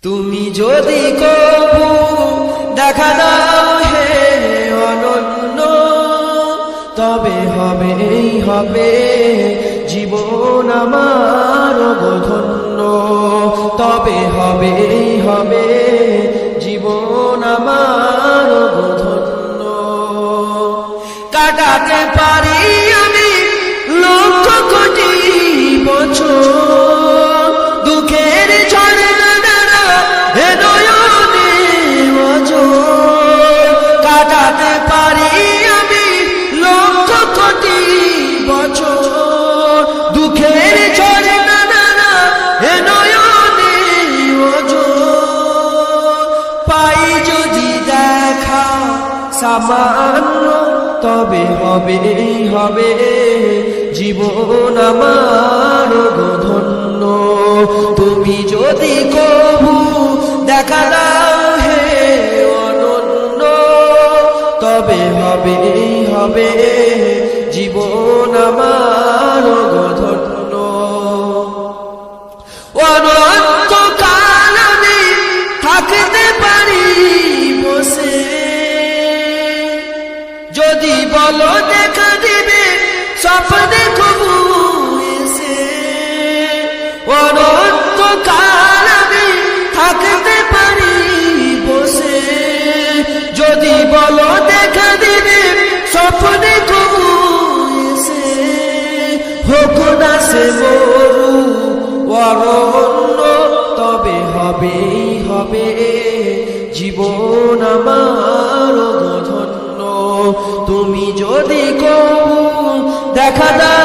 তুমি যদি কবু দেখা দাও হে অনন্য, তবে হবে জীবন আমার ধন্য, তবে হবে জীবন আমার ধন্য। কাটাতে পারি আমি লক্ষ কোটি বছর, দুঃখের ঝর্ণা দ্বারা হে নয়নে ওজর। কাটাতে পারি আমি লক্ষ কোটি বছর, দুঃখের ঝর্ণা দ্বারা হে নয়নে ওজর। পাই যদি দেখা সামান্য, তবে হবে জীবন আমার ধন্য। তুমি যদি কবু দেখা দাও হে অনন্য, তবে হবে জীবন আমার ধন্য। অনন্তকাল আমি থাকতে পারি বসে, যদি বলো দেখা দিবে স্বপ্নে কবু এসে। অনন্তকাল আমি থাকতে পারি বসে, যদি বলো দেখা দিবে স্বপ্নে কবু এসে। হোক না সে মরু অরণ্য, তবে হবে জীবন আমার ধন্য। তুমি যদি কবু দেখা দাও